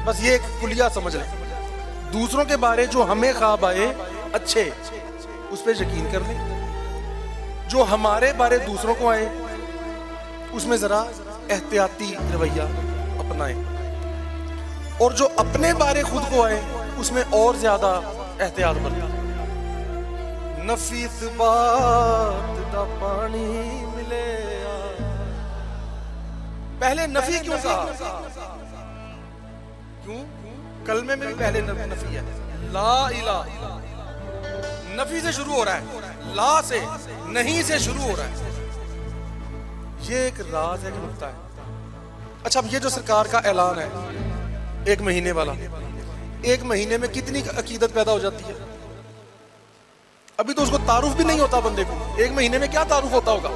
बस ये एक कुलिया समझ लें। दूसरों के बारे जो हमें ख्वाब आए अच्छे, उस पर यकीन कर लें। जो हमारे बारे दूसरों को आए उसमें जरा एहतियाती रवैया अपनाएं, और जो अपने बारे खुद को आए उसमें और ज्यादा एहतियात बरतें। नफीस बात दा पानी मिले, पहले नफी क्यों कहा? क्यों? कलमे में भी पहले नफी है। ला इलाहा नफी से शुरू हो रहा है, ला से नहीं से शुरू हो रहा है। ये एक राज है, एक नुक्ता है। अच्छा, अब ये जो सरकार का ऐलान है 1 महीने वाला, 1 महीने में कितनी अकीदत पैदा हो जाती है? अभी तो उसको तारुफ भी नहीं होता बंदे को, 1 महीने में क्या तारुफ होता होगा?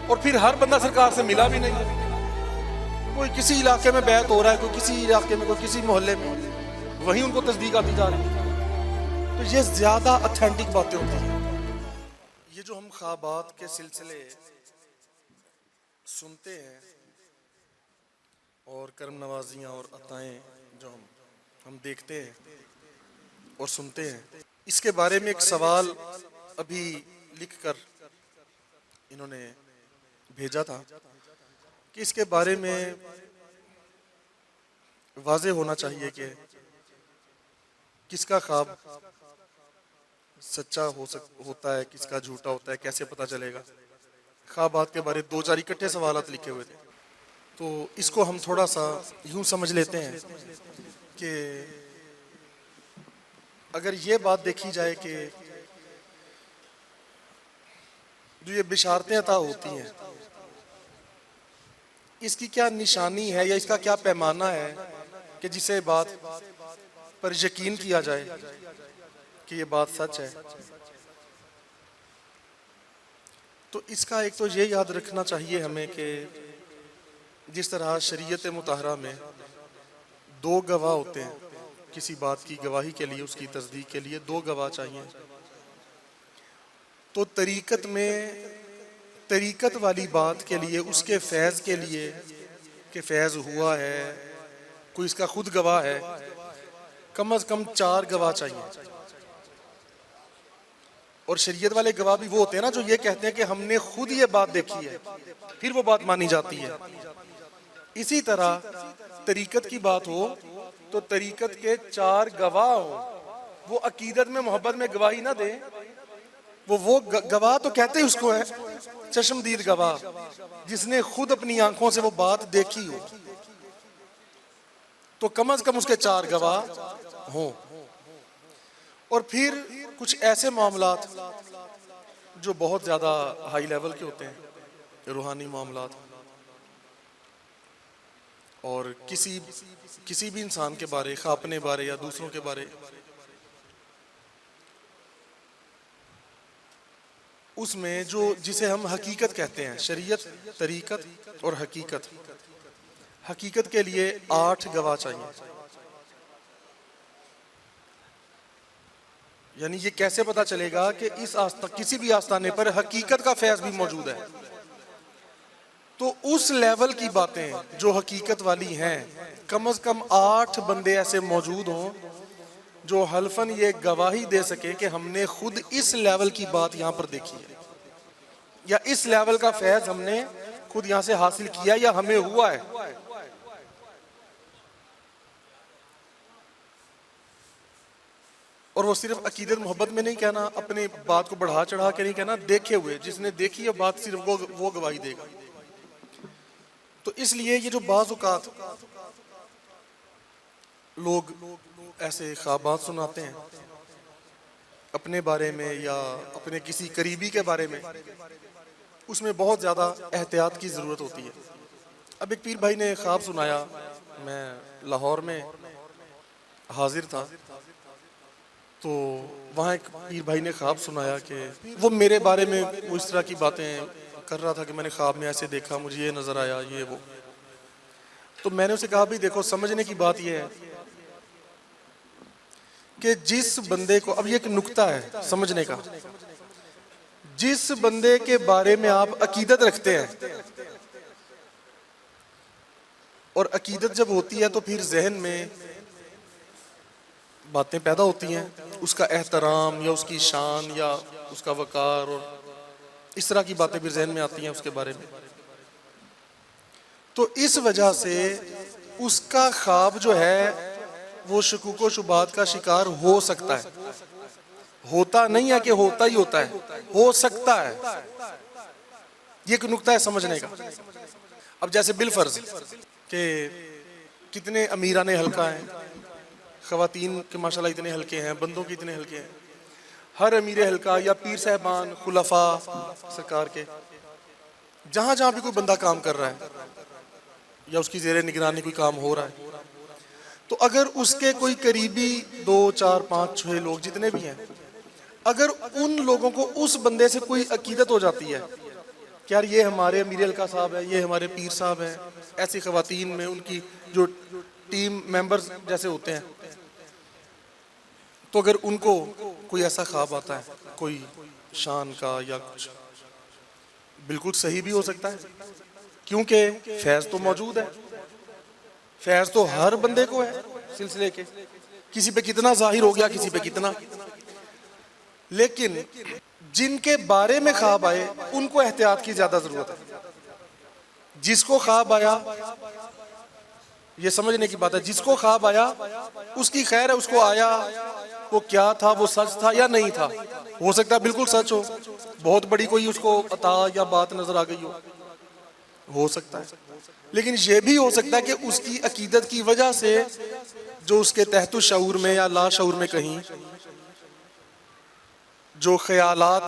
और फिर हर बंदा सरकार से मिला भी नहीं। कोई किसी इलाके में बैत हो रहा है, कोई किसी इलाके में, कोई किसी मोहल्ले में, वहीं उनको तस्दीक आती जा रही है। तो ये ज्यादा ऑथेंटिक बातें होती हैं। ये जो हम ख्वाबात के सिलसिले सुनते हैं और कर्म नवाजियाँ और अताएं जो हम देखते हैं और सुनते हैं, इसके बारे में एक सवाल अभी लिखकर इन्होंने भेजा था कि इसके बारे में वाज़े होना चाहिए कि किसका ख्वाब सच्चा होता है, किसका झूठा होता है, कैसे पता चलेगा? ख्वाबात के बारे 2-4 इकट्ठे सवालात लिखे हुए थे। तो इसको हम थोड़ा सा यूं समझ लेते हैं कि अगर ये बात देखी जाए कि जो ये बिशारतें अता होती हैं, इसकी क्या निशानी है या इसका क्या पैमाना है कि जिसे बात पर यकीन किया जाए कि ये बात सच है? तो इसका एक तो ये याद रखना चाहिए हमें कि जिस तरह शरीयत मुताहरा में 2 गवाह होते हैं, किसी बात की गवाही के लिए, उसकी तस्दीक के लिए 2 गवाह चाहिए। तो तरीकत में तरीकत वाली बात के लिए, उसके फैज़ के लिए कि फैज़ हुआ है, कोई इसका खुद गवाह है, कम से कम 4 गवाह चाहिए। और शरीयत वाले गवाह भी वो होते हैं ना जो ये कहते हैं कि हमने खुद ये बात देखी है, फिर वो बात मानी जाती है। इसी तरह तरीकत की बात हो तो तरीकत के 4 गवाह हो, वो अकीदत में मोहब्बत में गवाही ना दे, वो गवाह तो कहते ही उसको है चश्मदीद गवाह, जिसने खुद अपनी आंखों से वो बात देखी हो। तो कम से कम उसके 4 गवाह हों। और फिर कुछ ऐसे मामलात जो बहुत ज्यादा हाई लेवल के होते हैं, रूहानी मामलात, और किसी भी इंसान के बारे, खा अपने बारे या दूसरों के बारे, उसमें जो जिसे हम हकीकत कहते हैं, शरीयत, तरीकत और हकीकत, हकीकत के लिए 8 गवाह चाहिए। यानी ये कैसे पता चलेगा कि इस किसी भी आस्थाने पर हकीकत का फैज़ भी मौजूद है? तो उस लेवल की बातें जो हकीकत वाली हैं, कम से कम 8 बंदे ऐसे मौजूद हों जो हल्फन ये गवाही दे सके कि हमने खुद इस लेवल की बात यहाँ पर देखी है, या इस लेवल का फैज़ हमने खुद यहाँ से हासिल किया या हमें हुआ है। और वो सिर्फ अकीदत मोहब्बत में नहीं कहना, अपने बात को बढ़ा चढ़ा के नहीं कहना, देखे हुए, जिसने देखी है बात सिर्फ वो गवाही देगा। तो इसलिए ये जो बाज़ औक़ात लोग ऐसे ख्वाबात सुनाते हैं अपने बारे में या अपने किसी करीबी के बारे में, उसमें बहुत ज़्यादा एहतियात की ज़रूरत होती है। अब एक पीर भाई ने ख्वाब सुनाया, मैं लाहौर में हाजिर था, तो वहाँ एक पीर भाई ने ख्वाब सुनाया कि वो मेरे बारे में वो इस तरह की बातें कर रहा था कि मैंने ख्वाब में ऐसे देखा, मुझे ये नज़र आया, ये वो। तो मैंने उसे कहा, भाई देखो, समझने की बात ये है कि जिस बंदे को, अब ये एक नुक्ता है समझने का, जिस बंदे के बारे में आप अकीदत रखते हैं और अकीदत जब होती है तो फिर जहन में बातें पैदा होती हैं, उसका एहतराम या उसकी शान या उसका वकार और इस तरह की बातें फिर जहन में आती हैं उसके बारे में। तो इस वजह से उसका ख्वाब जो है वो शकूक व शुबात का शिकार हो सकता है। होता नहीं है कि होता ही होता है, हो सकता है। ये एक नुक्ता है समझने का। अब जैसे बिलफर्ज के कितने अमीरान हल्का हैं, खवातीन के माशाल्लाह इतने हल्के हैं, बंदों के इतने हल्के हैं। हर अमीर हल्का या पीर साहबान खुलफा सरकार के जहां जहां भी कोई बंदा काम कर रहा है या उसकी जेरे निगरानी कोई काम हो रहा है, तो अगर उसके कोई करीबी 2, 4, 5, 6 लोग जितने भी हैं, अगर उन लोगों को उस बंदे से कोई अकीदत हो जाती है कि यार ये हमारे अमीर हल्का साहब है, ये हमारे पीर साहब हैं, ऐसी खवातीन में उनकी जो टीम मेंबर्स जैसे होते हैं, तो अगर उनको कोई ऐसा ख्वाब आता है कोई शान का या कुछ, बिल्कुल सही भी हो सकता है, क्योंकि फैज तो मौजूद है। फैज तो हर बंदे को है सिलसिले के, किसी पे कितना जाहिर हो गया, किसी पे कितना। लेकिन जिनके बारे में ख्वाब आए उनको एहतियात की ज्यादा जरूरत है। जिसको ख्वाब आया, ये समझने की बात है, जिसको ख्वाब आया उसकी खैर है, उसको आया, वो क्या था, वो सच था या नहीं था। हो सकता है बिल्कुल सच हो, बहुत बड़ी कोई उसको अता या बात नजर आ गई हो सकता है। लेकिन ये भी हो सकता है कि उसकी अकीदत की वजह से जो उसके तहत शऊर में या ला शऊर में कहीं जो ख्यालात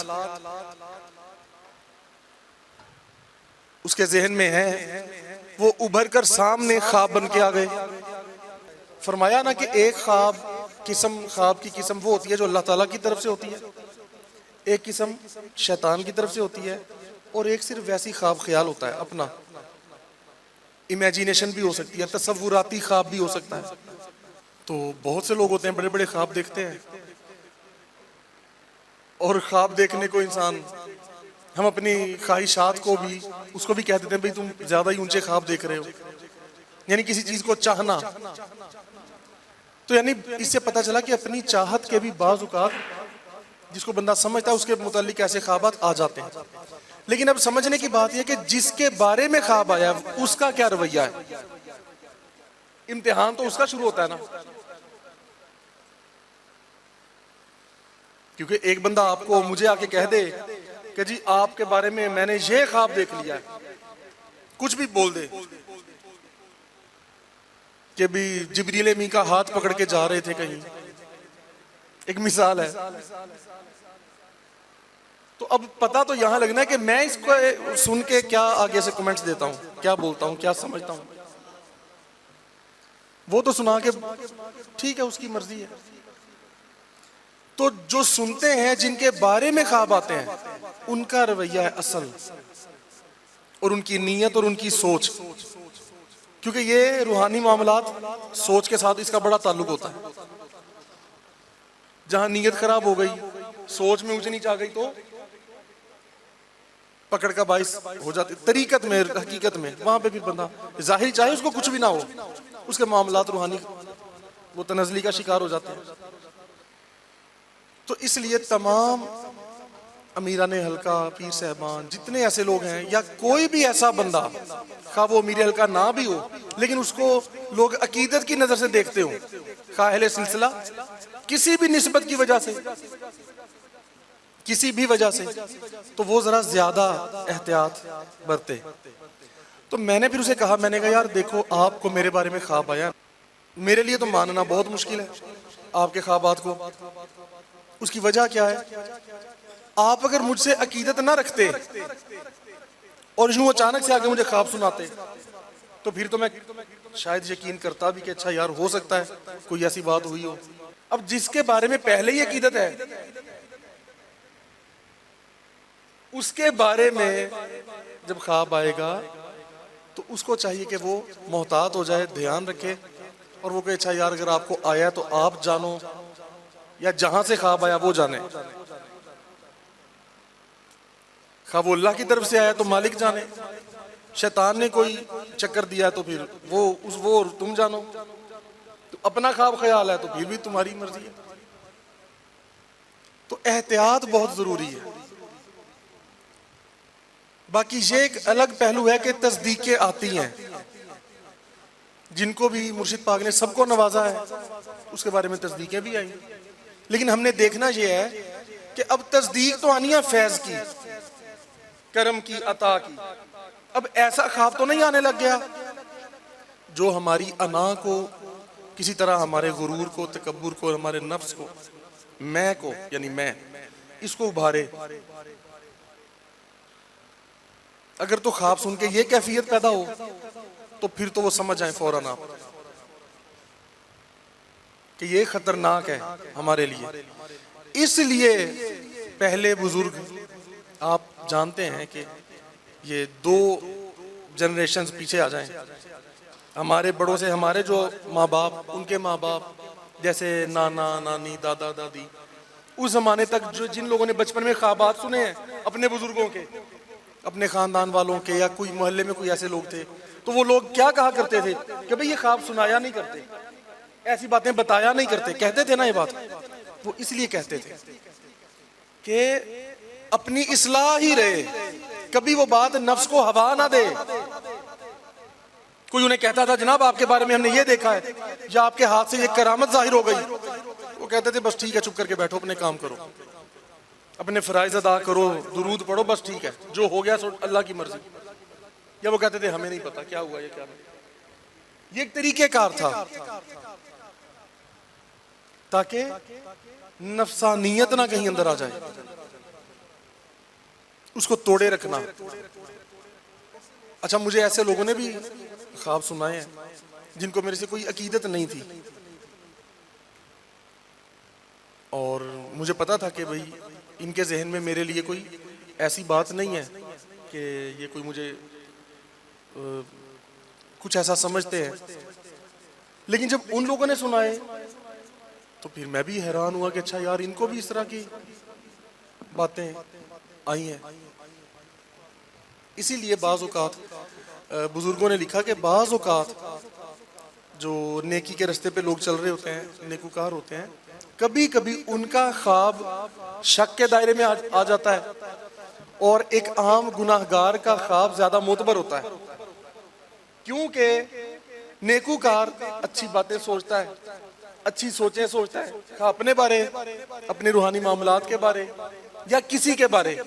उसके जहन में है वो उभर कर सामने ख्वाब बन के आ गए। फरमाया ना कि एक ख्वाब की किस्म वो होती है जो अल्लाह ताला की तरफ से होती है, एक किस्म शैतान की तरफ से होती है, और एक सिर्फ वैसी ख्वाब ख्याल होता है, अपना इमेजिनेशन भी हो सकती है, तसव्वुराती ख्वाब भी हो सकता है। तो बहुत से लोग होते हैं बड़े बड़े ख्वाब देखते हैं, और ख्वाब देखने को इंसान, हम अपनी ख्वाहिशात को भी उसको भी कह देते हैं भाई तुम ज्यादा ही ऊंचे ख्वाब देख रहे हो, यानी किसी चीज को चाहना। तो यानी इससे पता चला कि अपनी चाहत के भी बाज़ औक़ात जिसको बंदा समझता है उसके मुतालिक ऐसे ख्वाबात आ जाते हैं। लेकिन अब समझने की बात यह कि जिसके बारे में ख्वाब आया उसका क्या रवैया है। इम्तिहान तो उसका शुरू होता है ना, क्योंकि एक बंदा आपको मुझे आके कह दे कि जी आपके बारे में मैंने ये ख्वाब देख लिया है, कुछ भी बोल दे कि भी जिब्रील अमीन का हाथ पकड़ के जा रहे थे कहीं, एक मिसाल है। तो अब पता तो यहां लगना है कि मैं इसको सुन के क्या आगे से कमेंट्स देता हूं, क्या बोलता हूं, क्या समझता हूं। वो तो सुना के ठीक है, उसकी मर्जी है। तो जो सुनते हैं, जिनके बारे में ख्वाब आते हैं, उनका रवैया है असल, और उनकी नीयत और उनकी सोच, क्योंकि ये रूहानी मामलात सोच के साथ इसका बड़ा ताल्लुक होता है। जहां नीयत खराब हो गई, सोच में ऊंच नीच आ गई, तो पकड़ का बाइस हो जाती। तरीकत में, हकीकत में वहां पे भी बंदा जाहिर चाहे उसको कुछ भी ना हो, उसके मामलात रूहानी वो तनज़ली का शिकार हो जाते हैं। तो इसलिए तमाम अमीरान हल्का, पीर साहबान, जितने ऐसे लोग हैं, या कोई भी ऐसा बंदा, खा वो अमीर हल्का ना भी हो, लेकिन उसको लोग अकीदत की नजर से देखते हो, खा अहले सिलसिला, किसी भी निस्बत की वजह से, किसी भी वजह से, तो वो जरा ज्यादा एहतियात बरते। तो मैंने फिर उसे कहा, मैंने कहा यार देखो, आपको मेरे बारे में ख्वाब आया, मेरे लिए तो मानना बहुत मुश्किल है आपके ख्वाबात को। उसकी वजह क्या है? आप अगर मुझसे अकीदत ना रखते और यूं अचानक से आके मुझे ख्वाब सुनाते, तो फिर तो मैं शायद यकीन करता भी कि अच्छा यार हो सकता है कोई ऐसी बात हुई हो। अब जिसके बारे में पहले ही अकीदत है, उसके बारे में जब ख्वाब आएगा तो उसको चाहिए कि वो मोहतात हो जाए, ध्यान रखे, और वो कहे अच्छा यार अगर आपको आया तो आप जानो, या जहां से ख्वाब आया वो जाने। ख्वाब अल्लाह की तरफ से आया तो मालिक जाने, शैतान ने कोई चक्कर दिया तो फिर वो तुम जानो, तो अपना ख्वाब ख्याल है तो फिर भी तुम्हारी मर्जी है। तो एहतियात बहुत जरूरी है। बाकी ये एक अलग पहलू है कि तस्दीकें आती हैं, जिनको भी मुर्शिद पाक ने सबको नवाजा है, उसके बारे में तस्दीकें भी आई। लेकिन हमने देखना यह है कि अब तस्दीक तो आनी है फैज की, करम की, अता की। अब ऐसा ख्वाब तो नहीं आने लग गया जो हमारी अना को, किसी तरह हमारे गुरूर को, तकब्बुर को, हमारे नफ्स को, मैं को, यानी मैं इसको उभारे। अगर तो ख्वाब सुन के ये कैफियत पैदा हो तो फिर तो वो समझ जाए फौरन आप कि ये खतरनाक है हमारे लिए। इसलिए पहले बुजुर्ग, आप जानते हैं कि ये 2 जनरेशन पीछे आ जाएं, हमारे बड़ों से हमारे जो माँ बाप, उनके माँ बाप, जैसे नाना नानी, दादा दादी, उस जमाने तक जो जिन लोगों ने बचपन में ख्वाबात सुने हैं अपने बुजुर्गों के, अपने खानदान वालों के, या कोई मोहल्ले में कोई ऐसे लोग थे, तो वो लोग क्या कहा करते थे कि भाई ये ख्वाब सुनाया नहीं करते, ऐसी बातें बताया नहीं करते, कहते थे ना ये बात। वो इसलिए कहते थे कि अपनी इस्लाह ही रहे, कभी वो बात नफ्स को हवा ना दे। कोई उन्हें कहता था जनाब आपके बारे में हमने ये देखा है, या आपके हाथ से ये करामत जाहिर हो गई, वो कहते थे बस ठीक है, चुप करके बैठो, अपने काम करो, अपने फराइज अदा करो, दुरूद पढ़ो, बस ठीक है, जो हो गया सो अल्लाह की मर्जी। या वो कहते थे हमें नहीं पता क्या हुआ, ये क्या नहीं। ये एक तरीकेकार था ताकि नफसानियत ना कहीं अंदर आ जाए, उसको तोड़े रखना। अच्छा, मुझे ऐसे लोगों ने भी ख्वाब सुनाए हैं जिनको मेरे से कोई अकीदत नहीं थी, और मुझे पता था कि भाई इनके जहन में मेरे लिए कोई ऐसी बात नहीं है कि ये कोई मुझे कुछ ऐसा समझते हैं। लेकिन जब उन लोगों ने सुनाए तो फिर मैं भी हैरान हुआ कि अच्छा यार, इनको भी इस तरह की बातें आई हैं। इसीलिए बाज़ औक़ात बुजुर्गों ने लिखा कि बाज़ औक़ात जो नेकी के रास्ते पे लोग चल रहे होते हैं, नेकूकार होते हैं, कभी कभी उनका ख्वाब शक के दायरे में आ जाता है, और एक आम गुनाहगार का ख्वाब ज्यादा मोतबर होता है, क्योंकि नेकूकार अच्छी बातें सोचता है, अच्छी सोचें सोचता है, अपने बारे, अपने रूहानी मामलात के बारे, या किसी के बारे।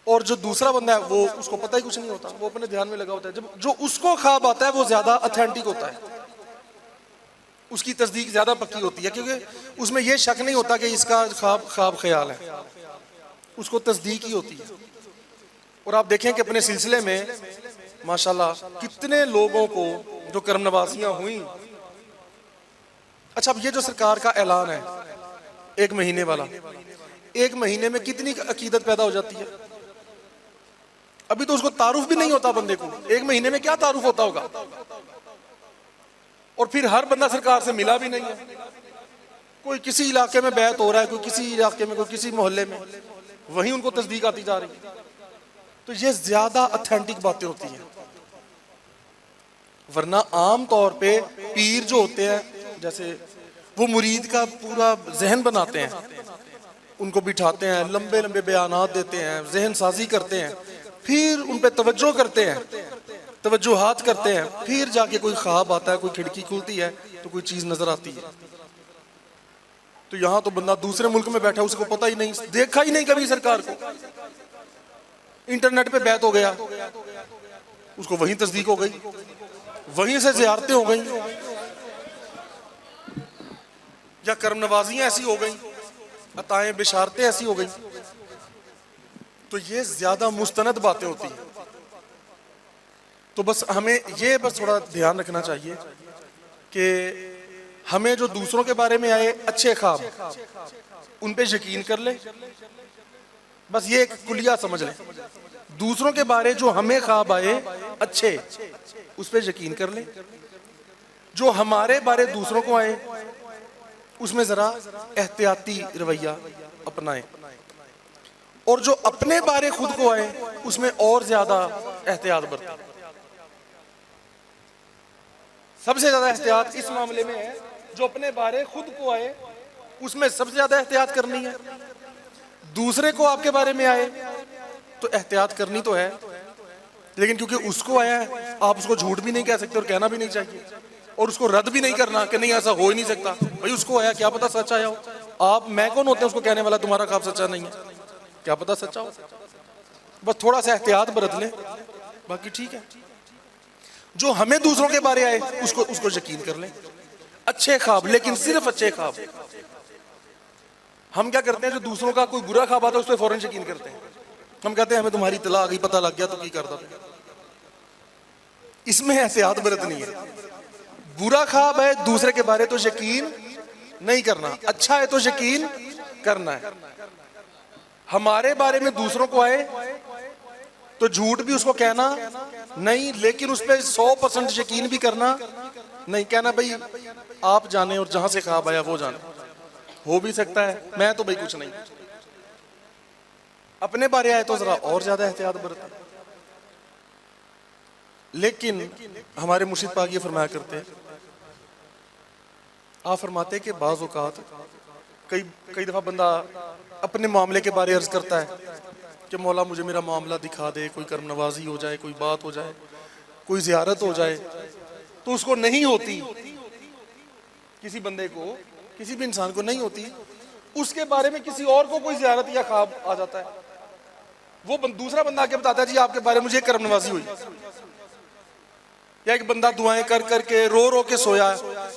और जो दूसरा बंदा है वो, उसको पता ही कुछ नहीं होता, वो अपने ध्यान में लगा होता है। जब जो उसको ख्वाब आता है वो ज्यादा ऑथेंटिक होता है, उसकी तस्दीक ज्यादा पक्की होती है, क्योंकि उसमें यह शक नहीं होता कि इसका ख्वाब ख्याल है, उसको तस्दीक ही होती है। और आप देखें कि अपने सिलसिले में माशाल्लाह कितने लोगों को जो करम नवाजियां हुई। अच्छा, अब ये जो सरकार का ऐलान है 1 महीने वाला, 1 महीने में कितनी अकीदत पैदा हो जाती है। अभी तो उसको तारुफ भी नहीं होता बंदे को, 1 महीने में क्या तारुफ होता होगा। और फिर हर बंदा सरकार से मिला भी नहीं है, कोई किसी इलाके में बैत हो रहा है, कोई किसी इलाके में, कोई किसी मोहल्ले में, वहीं उनको तस्दीक आती जा रही है। तो ये ज्यादा ऑथेंटिक बातें होती हैं। वरना आम तौर पे पीर जो होते हैं, जैसे वो मुरीद का पूरा जहन बनाते हैं, उनको बिठाते हैं, लंबे लंबे बयानात देते हैं, जहन साजी करते हैं, फिर उन पे तवज्जो करते हैं, तवज्जुहात करते हैं, फिर जाके कोई ख्वाब आता है, कोई खिड़की खुलती है तो कोई चीज नजर आती है। तो यहाँ तो बंदा दूसरे मुल्क में बैठा, उसको पता ही नहीं, देखा ही नहीं कभी सरकार को, इंटरनेट पे बैत हो गया, उसको वहीं तस्दीक हो गई, वहीं से ज़ियारतें हो गई, या करम नवाजियां ऐसी हो गई, अताएं बिशारतें ऐसी हो गई। तो ये ज्यादा मुस्तनद बातें होती हैं। तो बस हमें ये बस थोड़ा ध्यान रखना चाहिए कि हमें जो दूसरों के बारे में आए अच्छे ख्वाब, उन पे यकीन कर ले। बस ये एक कुलिया समझ लें, दूसरों के बारे जो हमें ख्वाब आए अच्छे, उस पे यकीन कर ले। जो हमारे बारे दूसरों को आए उसमें जरा एहतियाती रवैया अपनाएं। और जो अपने बारे खुद को आए उसमें और ज्यादा एहतियात बरतें। सबसे ज्यादा एहतियात इस मामले में है, जो अपने बारे खुद को आए उसमें सबसे ज्यादा एहतियात करनी है। दूसरे को आपके बारे में आए तो एहतियात करनी तो है, लेकिन क्योंकि उसको आया है आप उसको झूठ भी नहीं कह सकते और कहना भी नहीं चाहिए, और उसको रद्द भी नहीं करना कि नहीं ऐसा हो ही नहीं सकता। भाई उसको आया, क्या पता सच आया हो। आप मैं कौन होते हैं उसको कहने वाला तुम्हारा ख्वाब सच्चा नहीं है, क्या पता सच्चा हो। बस थोड़ा सा एहतियात बरत लें, बाकी ठीक है। जो हमें दूसरों के बारे आए उसको यकीन कर लें। अच्छे ख्वाब, लेकिन सिर्फ अच्छे ख्वाब। हम क्या करते हैं, जो दूसरों का कोई बुरा ख्वाब आता है उस पर फौरन यकीन करते हैं। हम कहते हैं हमें तुम्हारी इत्तला आ गई, पता लग गया तो की करता। इसमें एहतियात बरतनी है। बुरा ख्वाब है दूसरे के बारे तो यकीन नहीं करना, अच्छा है तो यकीन करना है। हमारे बारे में दूसरों को आए तो झूठ भी उसको कहना नहीं, लेकिन उस पर 100% यकीन भी करना नहीं। कहना भाई आप जाने और जहां से ख्वाब आया वो जाने, हो भी सकता है, मैं तो भाई कुछ नहीं। अपने बारे आए तो जरा और ज्यादा एहतियात बरतें। लेकिन हमारे मुर्शिद पाक ये फरमाया करते हैं, आप फरमाते कि बाज़ औक़ात कई दफा बंदा अपने मामले के बारे अर्ज करता है कि मौला मुझे मेरा मामला दिखा दे, कोई कर्म नवाजी हो जाए, कोई बात हो जाए, कोई ज़ियारत हो जाए, तो उसको नहीं होती। किसी बंदे को, किसी भी इंसान को नहीं होती, उसके बारे में किसी और को कोई ज़ियारत या ख्वाब आ जाता है। वो दूसरा बंदा आके बताता है जी आपके बारे में मुझे कर्म नवाजी हुई। या एक बंदा दुआएं कर करके रो रो के सोया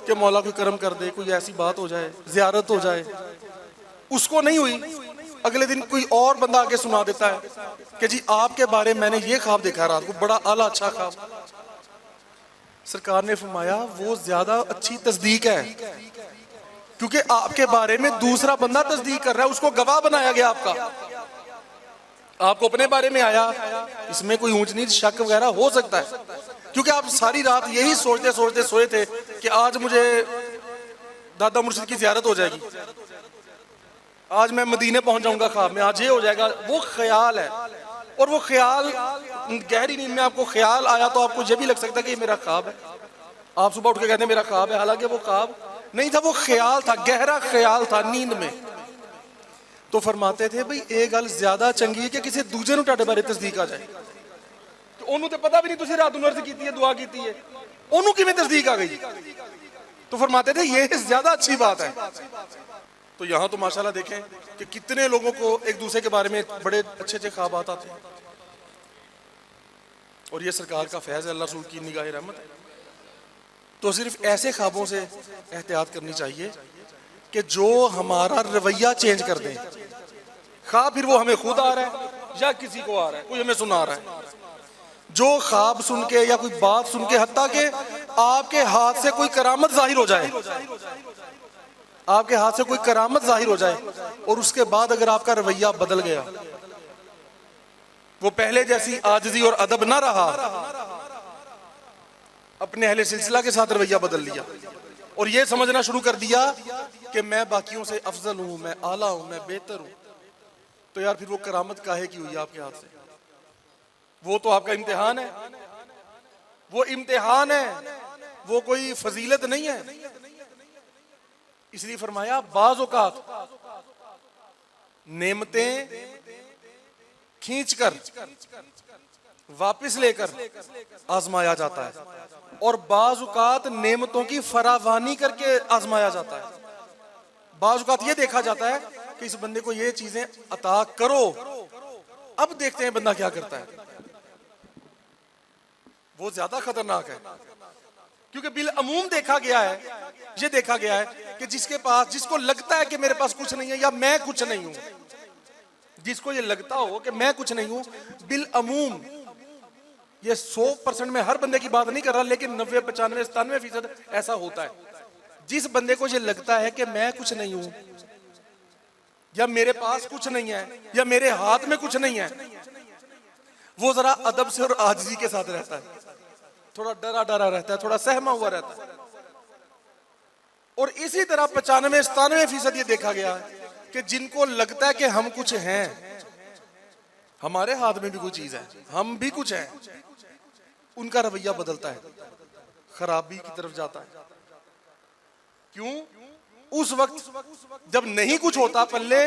कि मौला कोई कर्म कर दे, कोई ऐसी बात हो जाए, ज़ियारत हो जाए, उसको नहीं हुई। अगले दिन कोई और बंदा आके सुना देता है कि जी आपके बारे में मैंने ये ख्वाब देखा रात को, बड़ा आला अच्छा ख्वाब। सरकार ने फरमाया वो ज्यादा अच्छी तस्दीक है, क्योंकि आपके बारे में दूसरा बंदा तस्दीक कर रहा है, उसको गवाह बनाया गया आपका। आपको अपने बारे में आया, इसमें कोई ऊंच नीच शक वगैरह हो सकता है, क्योंकि आप सारी रात यही सोचते सोचते सोए थे कि आज मुझे दादा मुर्शिद की ज़ियारत हो जाएगी, आज मैं मदीने पहुंच जाऊंगा ख्वाब में, आज ये हो जाएगा। वो ख्याल है, और वो ख्याल गहरी नींद में आपको ख्याल आया तो आपको ये भी लग सकता है कि ये मेरा ख्वाब है। आप सुबह उठ के कहते हैं मेरा ख्वाब है, हालांकि वो ख्वाब नहीं था, वो ख्याल था, गहरा ख्याल था नींद में। तो फरमाते थे भाई ये गल ज्यादा चंगी है कि किसी दूजे नूं तुहाडे बारे तस्दीक आ जाए, तो ओनू तो पता भी नहीं तुसीं रात नूं अर्ज़ कीती है, दुआ कीती है, ओनू किवें तस्दीक आ गई। तो फरमाते थे ये ज्यादा अच्छी बात है। तो यहाँ तो माशाल्लाह देखें कि कितने लोगों को एक दूसरे के बारे में बड़े अच्छे अच्छे ख्वाब आते हैं, और ये सरकार का फैज़ है, अल्लाह रसूल की निगाह रहमत है। तो सिर्फ ऐसे ख्वाबों से एहतियात करनी चाहिए कि जो हमारा रवैया चेंज कर दें। ख्वाब फिर वो हमें खुद आ रहा है या किसी को आ रहा है, कोई हमें सुना रहा है। जो ख्वाब सुन के या कोई बात सुन के, हत्ता के आपके हाथ से कोई करामत जाहिर हो जाए, आपके हाथ से कोई करामत जाहिर हो जाए, और उसके बाद अगर आपका रवैया बदल गया, वो पहले जैसी आजिज़ी और अदब ना रहा, अपने अहले सिलसिला के साथ रवैया बदल लिया और ये समझना शुरू कर दिया कि मैं बाकियों से अफजल हूं, मैं आला हूं, मैं बेहतर हूं, तो यार फिर वो करामत काहे की हुई आपके हाथ से? वो तो आपका इम्तिहान है, वो इम्तिहान है, वो कोई फजीलत नहीं है। इसलिए फरमाया बाज़ औक़ात नेमतें खींचकर वापस लेकर आजमाया जाता है, और बाज़ औक़ात नेमतों की फरावानी करके आजमाया जाता है। बाज़ औक़ात ये देखा जाता है कि इस बंदे को ये चीजें अता करो, अब देखते हैं बंदा क्या करता है। वो ज्यादा खतरनाक है, क्योंकि बिल अमूम देखा गया है, ये देखा गया है कि जिसके पास, जिसको लगता है कि मेरे पास कुछ नहीं है या मैं कुछ नहीं हूं, जिसको ये लगता हो कि मैं कुछ नहीं हूं, बिल अमूम, ये 100% में हर बंदे की बात नहीं कर रहा, लेकिन 90, 95, 97% ऐसा होता है। जिस बंदे को ये लगता है कि मैं कुछ नहीं हूं, या मेरे पास कुछ नहीं है, या मेरे हाथ में कुछ नहीं है, वो जरा अदब से और आजिज़ी के साथ रहता है, थोड़ा डरा डरा रहता है, थोड़ा सहमा हुआ रहता है। और इसी तरह 95-97% ये देखा गया है कि जिनको लगता है कि हम कुछ हैं, हमारे हाथ में भी कोई चीज है, हम भी कुछ है। उनका रवैया बदलता है, खराबी की तरफ जाता है। क्यों? उस वक्त जब नहीं कुछ होता पल्ले,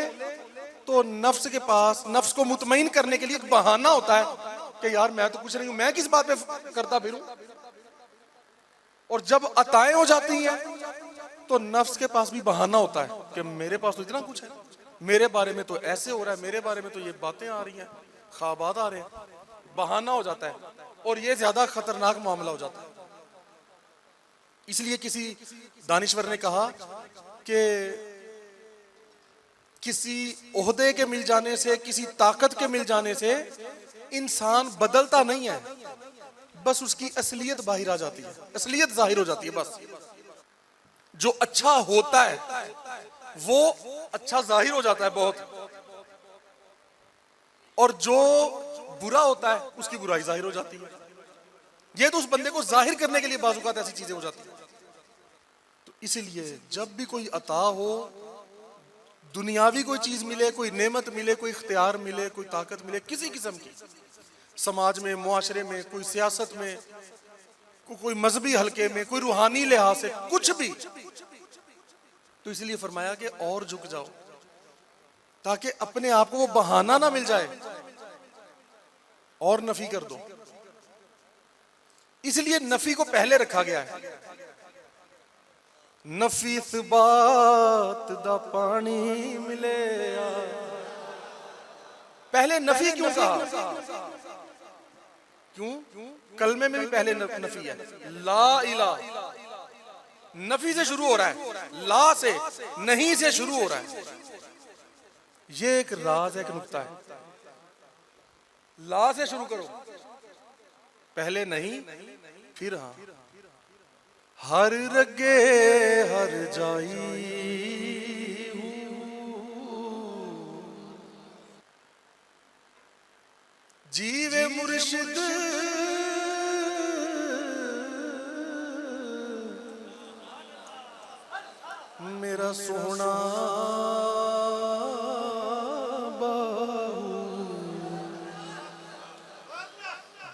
तो नफ्स के पास नफ्स को मुतमईन करने के लिए एक बहाना होता है कि यार मैं तो कुछ नहीं हूं, मैं किस बात पे करता फिरूं। और जब अताएं हो जाती हैं तो नफ्स के पास भी बहाना होता है कि मेरे पास तो इतना कुछ है, मेरे बारे में तो ऐसे हो रहा है, मेरे बारे में तो ये बातें आ रही हैं, ख्वाबात आ रहे हैं। बहाना हो जाता है और ये ज्यादा खतरनाक मामला हो जाता है। इसलिए किसी दानिश्वर ने कहा कि किसी ओहदे के मिल जाने से, किसी ताकत के मिल जाने से इंसान बदलता नहीं है, बस उसकी असलियत बाहर आ जाती है, असलियत जाहिर हो जाती है। बस जो अच्छा होता है वो अच्छा जाहिर हो जाता है बहुत, और जो बुरा होता है उसकी बुराई जाहिर हो जाती है। ये तो उस बंदे को जाहिर करने के लिए बाज़-औक़ात ऐसी चीजें हो जाती हैं। तो इसीलिए जब भी कोई अता हो, दुनियावी कोई चीज मिले, कोई नेमत मिले, कोई इख्तियार मिले, कोई ताकत मिले किसी किस्म की, समाज में, मुआशरे में, कोई सियासत में, कोई मजहबी हलके में, कोई रूहानी लिहाज से, कुछ भी, तो इसलिए फरमाया कि और झुक जाओ ताकि अपने आप को वो बहाना ना मिल जाए और नफी कर दो। इसलिए नफी को पहले रखा गया है। नफी इस बात दा पानी मिले, पहले नफी क्यों कहा? क्यों? कलमे में भी पहले नफी है। ला इलाहा नफी से शुरू हो रहा है, ला से, नहीं से शुरू हो रहा है। ये एक राज है, एक नुक्ता है। ला से शुरू करो, पहले नहीं फिर हाँ। हर रगे हर जाई जीवे मुर्शिद मेरा सोना बाहू,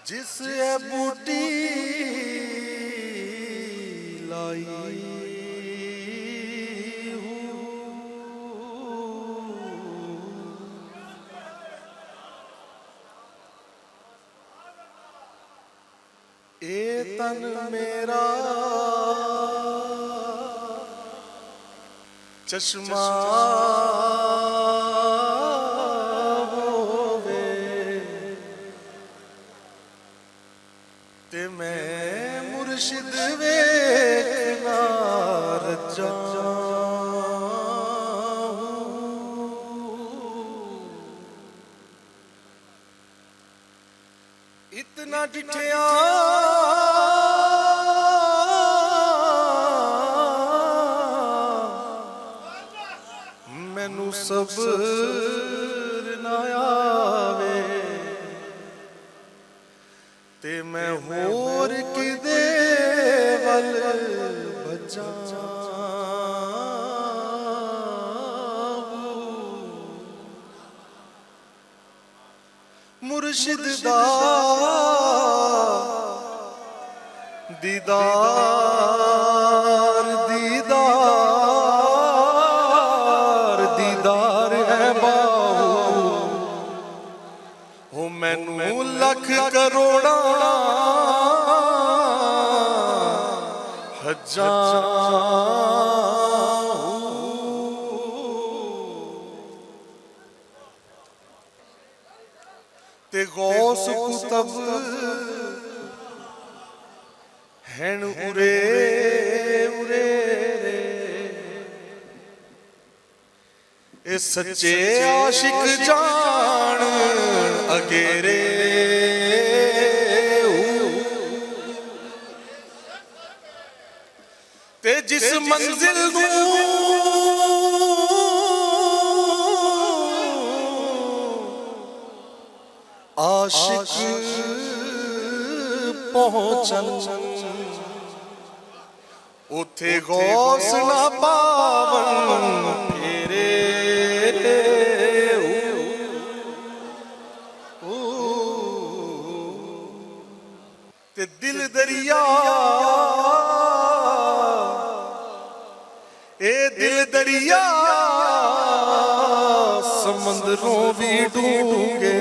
जिस है बूटी लाई हूँ, ए तन मेरा चश्मा होवे ते मैं मुर्शिद वेखना रजा इतना डिठिया मैनू सब्र ना आवे ते मैं होर किदे वल बजा। मुर्शिद दा दीदार दीदार है बाहू हो, मैनू लख करोड़ा हजार ते गौस कुतब हैन उरे उरे ए सच्चे आशिक जान अगेरे ते जिस मंजिल आशिक पहुंचन उथे गौस ना पावन फेरे दरिया, ए दिल दरिया समंदरों भी डूंगे।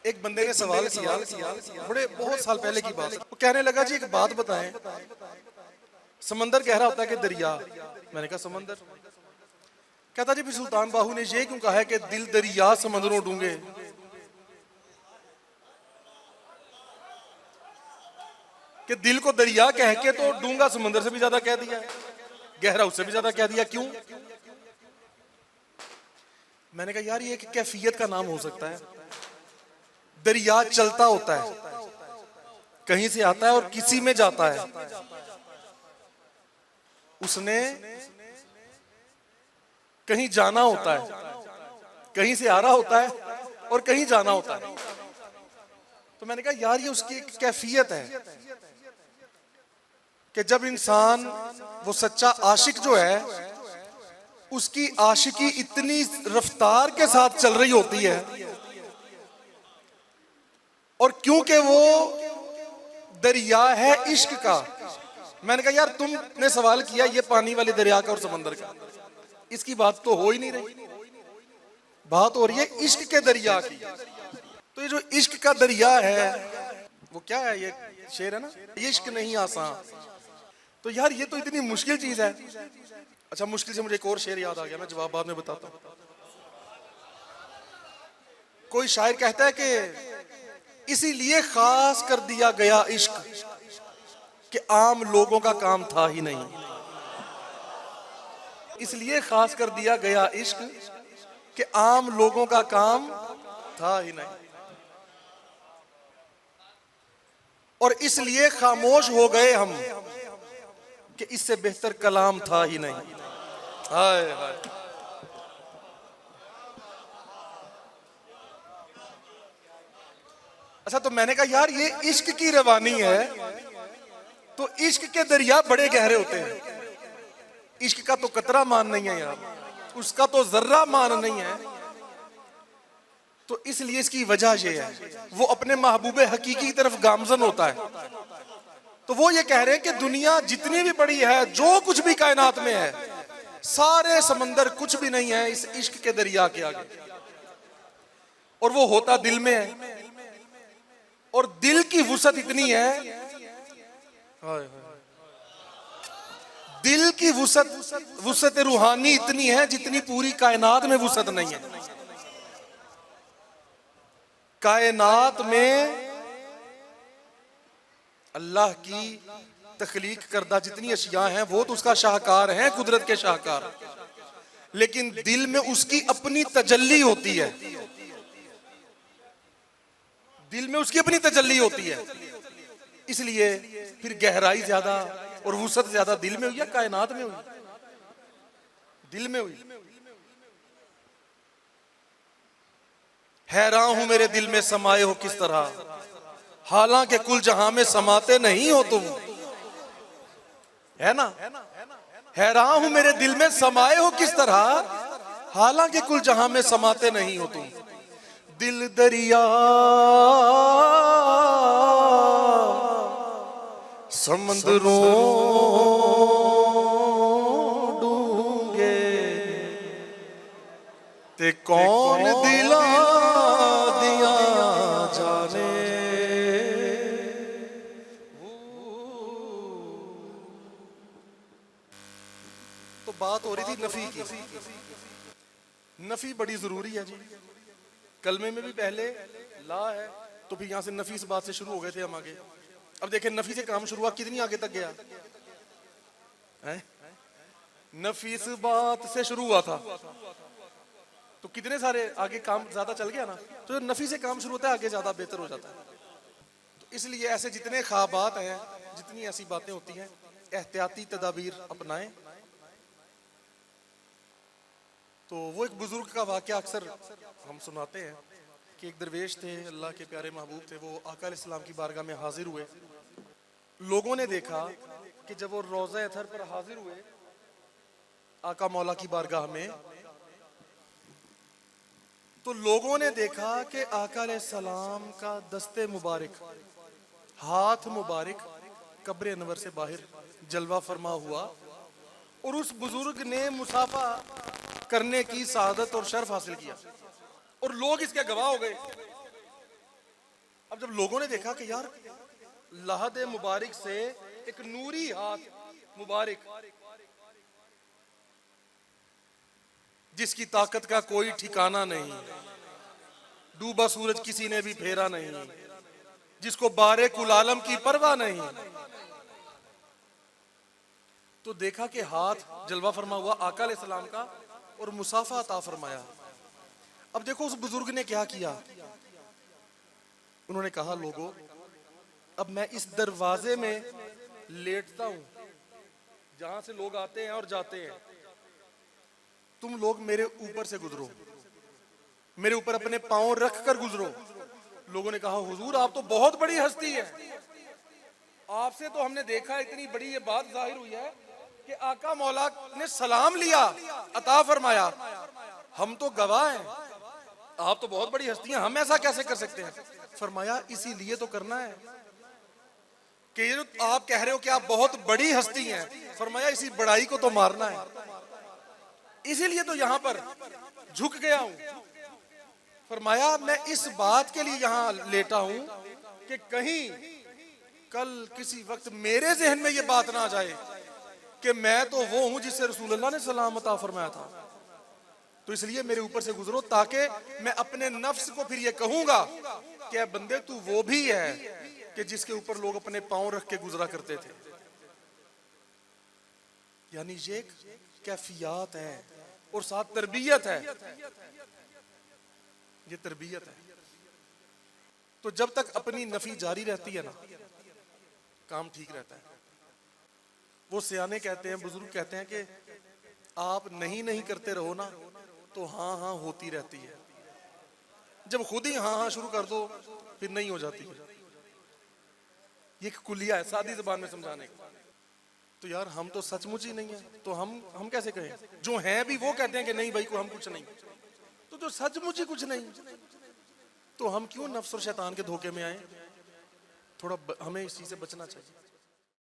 एक बंदे ने सवाल किया, बड़े बहुत साल पहले की बात, वो कहने लगा जी एक बात बताएं, समंदर गहरा होता है कि दरिया? मैंने कहा समंदर। कहता जी भी सुल्तान बाहू ने ये क्यों कहा है कि दिल दरिया समंदरों डूंगे? कि दिल को दरिया कह के तो डूंगा समंदर से भी ज्यादा कह दिया, गहरा उससे भी ज्यादा कह दिया, क्यों? मैंने कहा यार ये एक कैफियत का नाम हो सकता है। दरिया चलता होता है, कहीं से आता है और किसी में जाता है। उसने कहीं जाना होता है, कहीं से आ रहा होता है और कहीं जाना होता है। तो मैंने कहा यार ये उसकी एक कैफियत है कि जब इंसान, वो सच्चा आशिक जो है, उसकी आशिकी इतनी रफ्तार के साथ चल रही होती है, और क्योंकि वो दरिया है इश्क का। मैंने कहा यार तुमने सवाल किया ये पानी वाले दरिया का और समंदर का, इसकी बात तो हो ही नहीं रही, बात हो रही है इश्क के दरिया की। तो ये जो इश्क का दरिया है वो क्या है? ये शेर है ना, इश्क नहीं आसान। तो यार ये तो इतनी मुश्किल चीज है। अच्छा, मुश्किल से मुझे एक और शेर याद आ गया, मैं जवाब बाद में बताता हूं। कोई शायर कहता है कि इसीलिए खास कर दिया गया इश्क कि आम लोगों का काम था ही नहीं। इसलिए खास कर दिया गया इश्क कि आम लोगों का काम था ही नहीं, और इसलिए खामोश हो गए हम कि इससे बेहतर कलाम था ही नहीं। हाय हाय। अच्छा, तो मैंने कहा यार ये इश्क की रवानी है, तो इश्क के दरिया बड़े गहरे होते हैं। इश्क का तो कतरा मान नहीं है यार, उसका तो जर्रा मान नहीं है। तो इसलिए इसकी वजह यह है, वो अपने महबूबे हकीकी की तरफ गामजन होता है। तो वो ये कह रहे हैं कि दुनिया जितनी भी बड़ी है, जो कुछ भी कायनात में है, सारे समंदर कुछ भी नहीं है इस इश्क के दरिया के आगे। और वो होता दिल में है, और दिल की वुसअत इतनी है, दिल की वुसअत रूहानी इतनी है जितनी पूरी कायनात में वुसअत नहीं है। कायनात में अल्लाह की तख्लीक करदा जितनी अशिया हैं वो तो उसका शाहकार है, कुदरत के शाहकार, लेकिन दिल में उसकी अपनी तजल्ली होती है, दिल में उसकी अपनी तजल्ली होती है। इसलिए फिर गहराई ज्यादा और वुसअत ज्यादा दिल में हुई या कायनात में हुई? दिल में हुई। हैरान हूं मेरे दिल में समाये हो किस तरह, हालांकि कुल जहां में समाते नहीं हो तुम, है ना? हैरान हूं मेरे दिल में समाये हो किस तरह, हालांकि कुल जहां में समाते नहीं हो तुम। दिल दरिया समंदरों डूंगे, ते कौन दिला दिया जाने। तो बात हो रही थी नफी की। नफी बड़ी जरूरी है जी। कलमे में भी पहले ला है, तो फिर यहां से नफी इस बात से शुरू हो गए थे हम आगे। अब देखें नफी से काम शुरू हुआ, कितनी आगे तक गया है? नफी इस बात से शुरू हुआ था तो कितने सारे आगे काम ज्यादा चल गया ना। तो नफी से काम शुरू होता है, आगे ज्यादा बेहतर हो जाता है। तो इसलिए ऐसे जितने ख्वाबात हैं, जितनी ऐसी बातें होती हैं, एहतियाती तदाबीर अपनाएं। तो वो एक बुजुर्ग का वाकया अक्सर हम सुनाते हैं कि एक दरवेश थे, अल्लाह के प्यारे महबूब थे, वो आका अलैहिस्सलाम की बारगाह में हाजिर हुए। लोगों ने देखा कि जब वो रोज़ा अथर पर हाजिर हुए आका मौला की बारगाह में, तो लोगों ने देखा कि आका अलैहिस्सलाम का दस्ते मुबारक, हाथ मुबारक कब्र अनवर से बाहर जलवा फरमा हुआ और उस बुजुर्ग ने मुसाफा करने की सआदत और शर्फ हासिल किया और लोग इसके गवाह हो गए। अब जब लोगों ने देखा कि यार लहद मुबारक से एक नूरी हाथ मुबारक जिसकी ताकत का कोई ठिकाना नहीं, डूबा सूरज किसी ने भी फेरा नहीं, जिसको बारे कुल आलम की परवाह नहीं, तो देखा कि हाथ जलवा फरमा हुआ आका अलैहिस्सलाम का और मुसाफा अता फरमाया। अब देखो उस बुजुर्ग ने क्या किया, उन्होंने कहा लोगों अब मैं इस दरवाजे में लेटता हूं जहां से लोग आते हैं और जाते हैं, तुम लोग मेरे ऊपर से गुजरो, मेरे ऊपर अपने पांव रख कर गुजरो। लोगों ने कहा हुजूर आप तो बहुत बड़ी हस्ती है, आपसे तो हमने देखा इतनी बड़ी ये बात जाहिर हुई है कि आका मौला ने सलाम लिया, अता फरमाया, हम तो गवाह हैं, आप तो बहुत बड़ी हस्ती हैं, हम ऐसा कैसे कर सकते हैं? फरमाया इसीलिए तो करना है कि ये जो आप कह रहे हो कि आप बहुत बड़ी हस्ती हैं, फरमाया इसी बड़ाई को तो मारना है, इसीलिए तो यहां पर झुक गया हूं। फरमाया मैं इस बात के लिए यहां लेटा हूं कि कहीं कल किसी वक्त मेरे जहन में ये बात ना आ जाए कि मैं तो वो हूं जिससे रसूलुल्लाह ने सलाम अता फरमाया था, तो इसलिए मेरे ऊपर से गुजरो ताकि मैं अपने नफ्स को फिर ये कहूंगा कि बंदे तू वो भी है कि जिसके ऊपर लोग अपने पांव रख के गुजरा करते थे। यानी ये एक कैफियत है और साथ तरबियत है, ये तरबियत है। तो जब तक अपनी नफी जारी रहती है ना, काम ठीक रहता है। वो सियाने कहते हैं, बुजुर्ग कहते हैं कि आप नहीं करते रहो ना तो हाँ हाँ होती रहती है, जब खुद ही हाँ हाँ शुरू कर दो फिर नहीं हो जाती है। ये एक कुलिया है सादी जुबान में समझाने का। तो यार हम तो सचमुच ही नहीं है, तो हम कैसे कहें? जो हैं भी वो कहते हैं कि नहीं भाई को हम कुछ नहीं, तो जो सचमुच ही कुछ नहीं, तो हम क्यों नफ्स और शैतान के धोखे में आए? थोड़ा हमें इस चीज से बचना चाहिए।